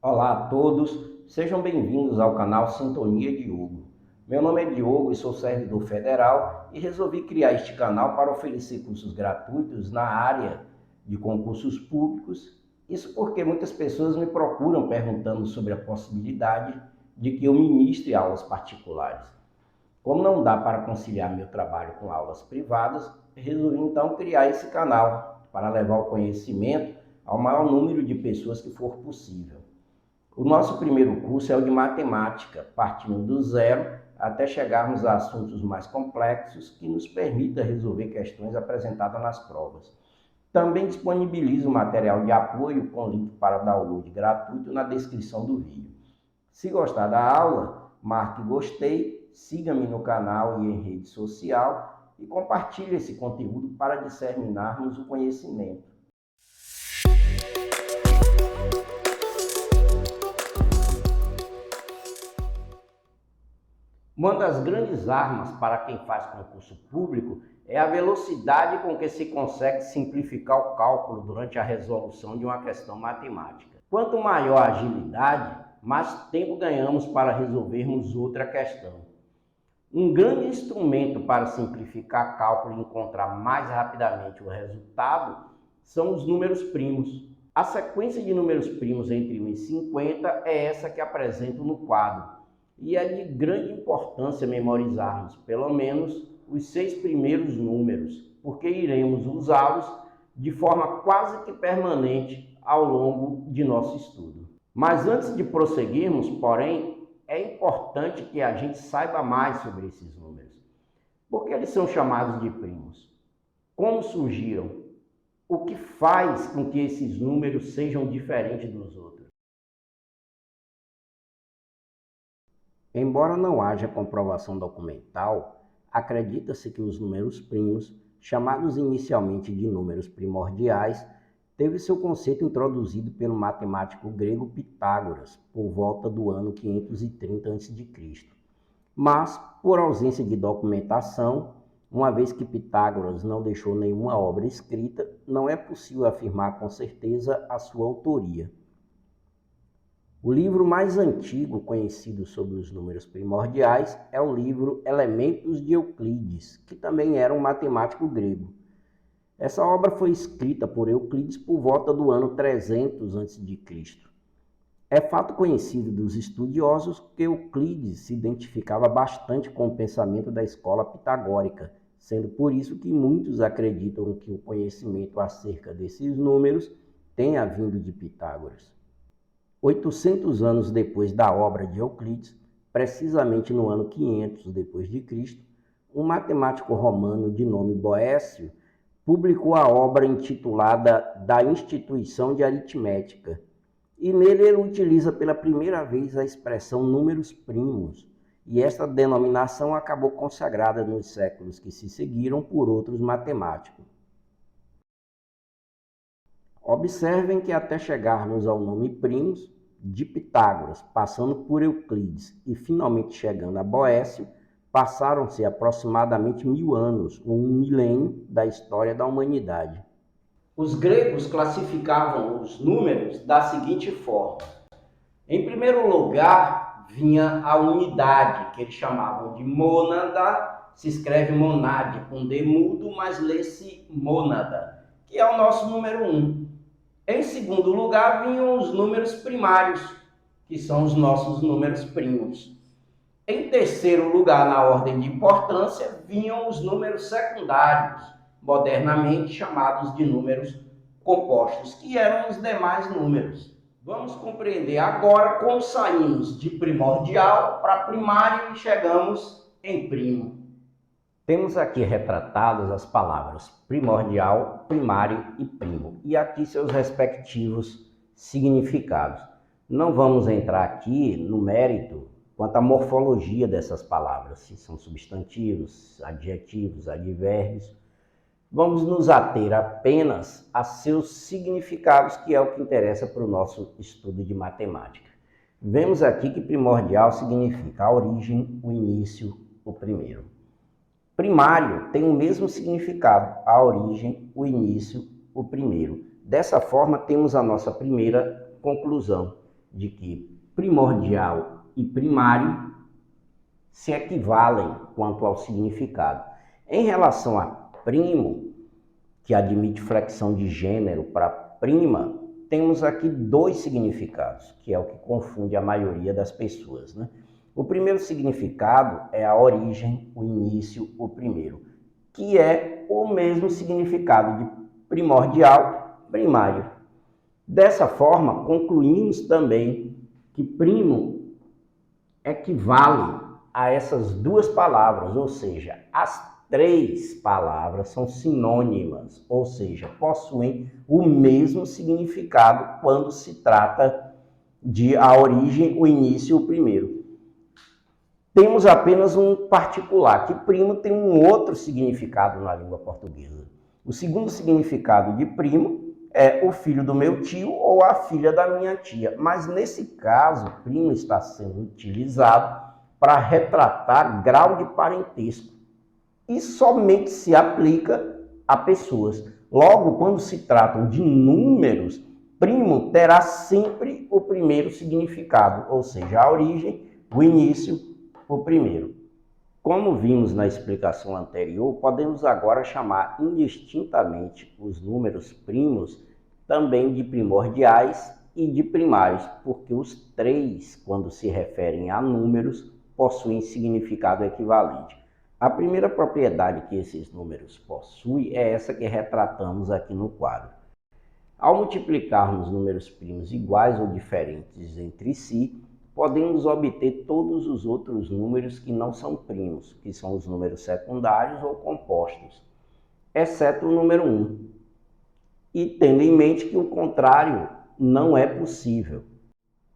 Olá a todos, sejam bem-vindos ao canal Sintonia Diogo. Meu nome é Diogo e sou servidor federal e resolvi criar este canal para oferecer cursos gratuitos na área de concursos públicos. Isso porque muitas pessoas me procuram perguntando sobre a possibilidade de que eu ministre aulas particulares. Como não dá para conciliar meu trabalho com aulas privadas, resolvi então criar esse canal para levar o conhecimento ao maior número de pessoas que for possível. O nosso primeiro curso é o de matemática, partindo do zero até chegarmos a assuntos mais complexos que nos permita resolver questões apresentadas nas provas. Também disponibilizo material de apoio com link para download gratuito na descrição do vídeo. Se gostar da aula, marque gostei, siga-me no canal e em rede social e compartilhe esse conteúdo para disseminarmos o conhecimento. Uma das grandes armas para quem faz concurso público é a velocidade com que se consegue simplificar o cálculo durante a resolução de uma questão matemática. Quanto maior a agilidade, mais tempo ganhamos para resolvermos outra questão. Um grande instrumento para simplificar cálculo e encontrar mais rapidamente o resultado são os números primos. A sequência de números primos entre 1 e 50 é essa que apresento no quadro. E é de grande importância memorizarmos pelo menos os 6 primeiros números, porque iremos usá-los de forma quase que permanente ao longo de nosso estudo. Mas antes de prosseguirmos, porém, é importante que a gente saiba mais sobre esses números. Por que eles são chamados de primos? Como surgiram? O que faz com que esses números sejam diferentes dos outros? Embora não haja comprovação documental, acredita-se que os números primos, chamados inicialmente de números primordiais, teve seu conceito introduzido pelo matemático grego Pitágoras, por volta do ano 530 a.C. Mas, por ausência de documentação, uma vez que Pitágoras não deixou nenhuma obra escrita, não é possível afirmar com certeza a sua autoria. O livro mais antigo conhecido sobre os números primordiais é o livro Elementos de Euclides, que também era um matemático grego. Essa obra foi escrita por Euclides por volta do ano 300 a.C. É fato conhecido dos estudiosos que Euclides se identificava bastante com o pensamento da escola pitagórica, sendo por isso que muitos acreditam que o conhecimento acerca desses números tenha vindo de Pitágoras. 800 anos depois da obra de Euclides, precisamente no ano 500 d.C., um matemático romano de nome Boécio publicou a obra intitulada Da Instituição de Aritmética, e nele ele utiliza pela primeira vez a expressão números primos, e esta denominação acabou consagrada nos séculos que se seguiram por outros matemáticos. Observem que até chegarmos ao nome primos, de Pitágoras, passando por Euclides e finalmente chegando a Boécio, passaram-se aproximadamente 1000 anos, ou um milênio da história da humanidade. Os gregos classificavam os números da seguinte forma. Em primeiro lugar, vinha a unidade, que eles chamavam de mônada, se escreve monade com D mudo, mas lê-se mônada, que é o nosso número 1. Em segundo lugar, vinham os números primários, que são os nossos números primos. Em terceiro lugar, na ordem de importância, vinham os números secundários, modernamente chamados de números compostos, que eram os demais números. Vamos compreender agora como saímos de primordial para primário e chegamos em primo. Temos aqui retratadas as palavras primordial, primário e primo, e aqui seus respectivos significados. Não vamos entrar aqui no mérito quanto à morfologia dessas palavras, se são substantivos, adjetivos, advérbios. Vamos nos ater apenas a seus significados, que é o que interessa para o nosso estudo de matemática. Vemos aqui que primordial significa a origem, o início, o primeiro. Primário tem o mesmo significado, a origem, o início, o primeiro. Dessa forma, temos a nossa primeira conclusão. de que primordial e primário se equivalem quanto ao significado. Em relação a primo, que admite flexão de gênero para prima, temos aqui dois significados, que é o que confunde a maioria das pessoas, né? O primeiro significado é a origem, o início, o primeiro, que é o mesmo significado de primordial, primário. Dessa forma, concluímos também que primo equivale a essas duas palavras, ou seja, as três palavras são sinônimas, ou seja, possuem o mesmo significado quando se trata de a origem, o início e o primeiro. Temos apenas um particular, que primo tem um outro significado na língua portuguesa. O segundo significado de primo é o filho do meu tio ou a filha da minha tia, mas nesse caso, primo está sendo utilizado para retratar grau de parentesco e somente se aplica a pessoas. Logo, quando se tratam de números, primo terá sempre o primeiro significado, ou seja, a origem, o início, o primeiro. Como vimos na explicação anterior, podemos agora chamar indistintamente os números primos também de primordiais e de primários, porque os três, quando se referem a números, possuem significado equivalente. A primeira propriedade que esses números possuem é essa que retratamos aqui no quadro. Ao multiplicarmos números primos iguais ou diferentes entre si, podemos obter todos os outros números que não são primos, que são os números secundários ou compostos, exceto o número 1. E tendo em mente que o contrário não é possível.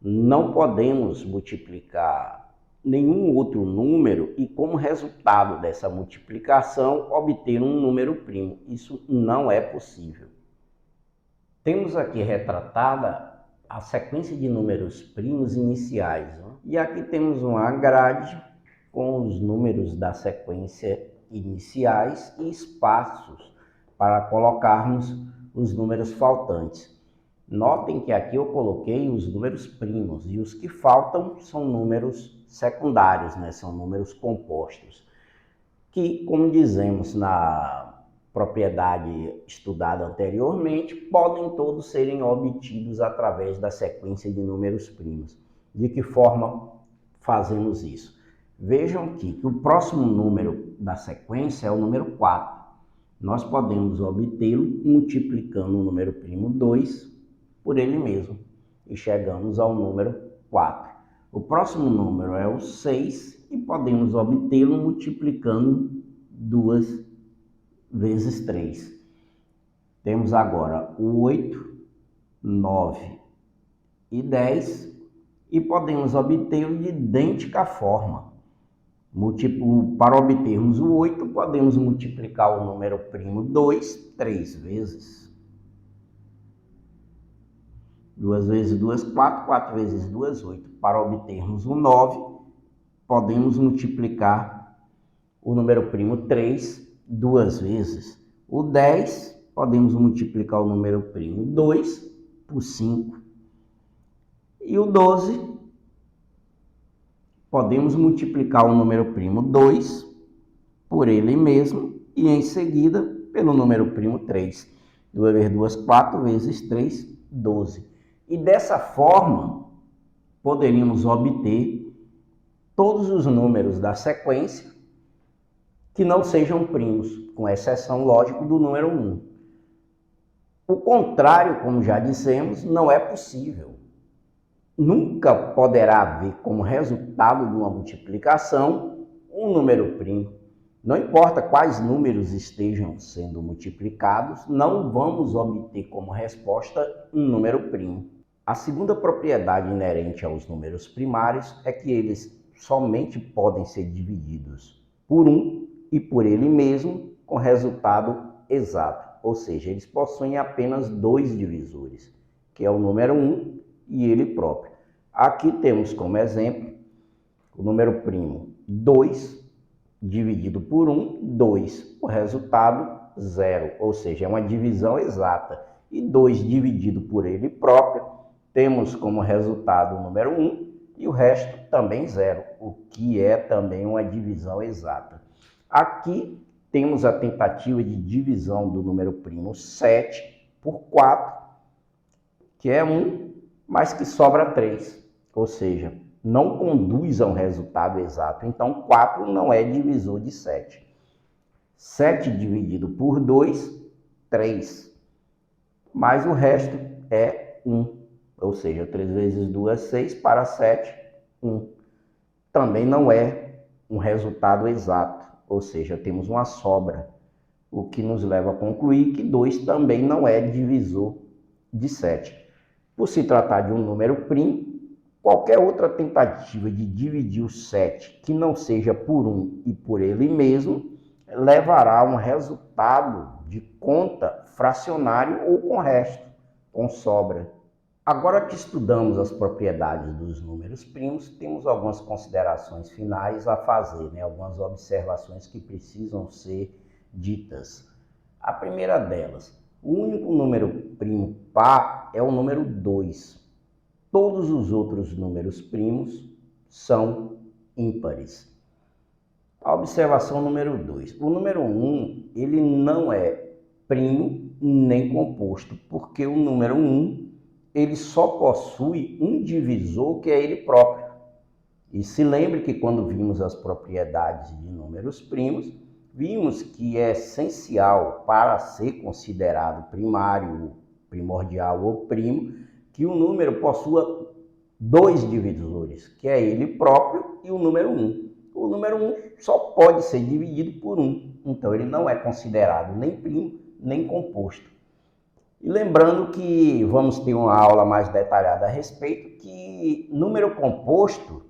Não podemos multiplicar nenhum outro número e, como resultado dessa multiplicação, obter um número primo. Isso não é possível. Temos aqui retratada a sequência de números primos iniciais, né? E aqui temos uma grade com os números da sequência iniciais e espaços para colocarmos os números faltantes. Notem que aqui eu coloquei os números primos e os que faltam são números secundários, né? São números compostos, que, como dizemos na propriedade estudada anteriormente, podem todos serem obtidos através da sequência de números primos. De que forma fazemos isso? Vejam que o próximo número da sequência é o número 4. Nós podemos obtê-lo multiplicando o número primo 2 por ele mesmo e chegamos ao número 4. O próximo número é o 6 e podemos obtê-lo multiplicando 2 vezes 3. Temos agora o 8, 9 e 10 e podemos obtê-lo de idêntica forma. Para obtermos o 8, podemos multiplicar o número primo 2 3 vezes. 2 vezes 2, 4, 4 vezes 2, 8. Para obtermos o 9, podemos multiplicar o número primo 3 2 vezes. O 10, podemos multiplicar o número primo 2 por 5. E o 12, podemos multiplicar o número primo 2 por ele mesmo e em seguida pelo número primo 3. 2 vezes 2, 4 vezes 3, 12. E dessa forma, poderíamos obter todos os números da sequência que não sejam primos, com exceção, lógico, do número 1. O contrário, como já dissemos, não é possível. Nunca poderá haver como resultado de uma multiplicação um número primo. Não importa quais números estejam sendo multiplicados, não vamos obter como resposta um número primo. A segunda propriedade inerente aos números primários é que eles somente podem ser divididos por 1 e por ele mesmo com resultado exato, ou seja, eles possuem apenas dois divisores, que é o número 1 e ele próprio. Aqui temos como exemplo o número primo 2 dividido por 1, 2, o resultado 0, ou seja, é uma divisão exata. E 2 dividido por ele próprio temos como resultado o número 1 e o resto também 0, o que é também uma divisão exata. Aqui temos a tentativa de divisão do número primo 7 por 4, que é 1, mas que sobra 3, ou seja, não conduz a um resultado exato. Então, 4 não é divisor de 7. 7 dividido por 2, 3. Mas o resto é 1. Ou seja, 3 vezes 2 é 6, para 7, 1. Também não é um resultado exato, ou seja, temos uma sobra, o que nos leva a concluir que 2 também não é divisor de 7. Por se tratar de um número primo, qualquer outra tentativa de dividir o 7 que não seja por 1 e por ele mesmo, levará a um resultado de conta fracionário ou com resto, com sobra. Agora que estudamos as propriedades dos números primos, temos algumas considerações finais a fazer, algumas observações que precisam ser ditas. A primeira delas, o único número primo par é o número 2. Todos os outros números primos são ímpares. A observação número 2. O número 1, ele não é primo nem composto, porque o número 1, ele só possui um divisor, que é ele próprio. E se lembre que quando vimos as propriedades de números primos, vimos que é essencial para ser considerado primário, primordial ou primo, que o número possua 2 divisores, que é ele próprio e o número 1. O número 1 só pode ser dividido por 1, então ele não é considerado nem primo, nem composto. E lembrando que vamos ter uma aula mais detalhada a respeito, que número composto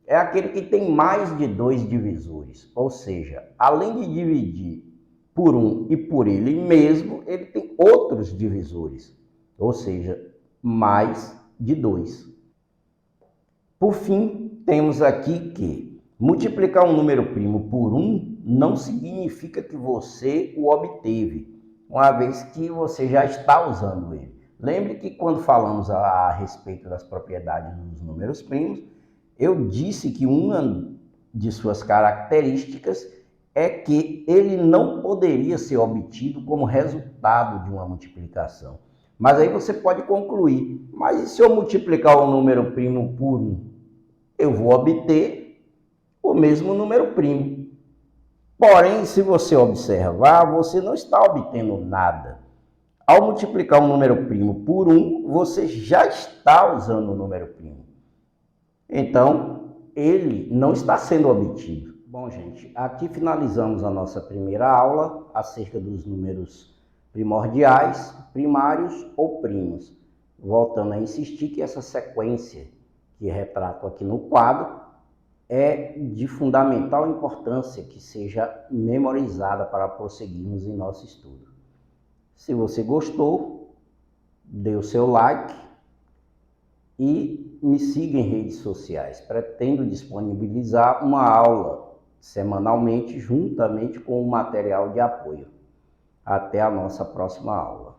é aquele que tem mais de 2 divisores, ou seja, além de dividir por 1 e por ele mesmo, ele tem outros divisores, ou seja, mais de 2. Por fim, temos aqui que multiplicar um número primo por 1 não significa que você o obteve, uma vez que você já está usando ele. Lembre que quando falamos a respeito das propriedades dos números primos, eu disse que uma de suas características é que ele não poderia ser obtido como resultado de uma multiplicação. Mas aí você pode concluir, mas e se eu multiplicar o número primo por 1? Eu vou obter o mesmo número primo. Porém, se você observar, você não está obtendo nada. Ao multiplicar um número primo por 1, você já está usando o número primo. Então, ele não está sendo obtido. Bom, gente, aqui finalizamos a nossa primeira aula acerca dos números primordiais, primários ou primos. Voltando a insistir que essa sequência que retrato aqui no quadro é de fundamental importância que seja memorizada para prosseguirmos em nosso estudo. Se você gostou, dê o seu like e me siga em redes sociais. Pretendo disponibilizar uma aula semanalmente, juntamente com o material de apoio. Até a nossa próxima aula.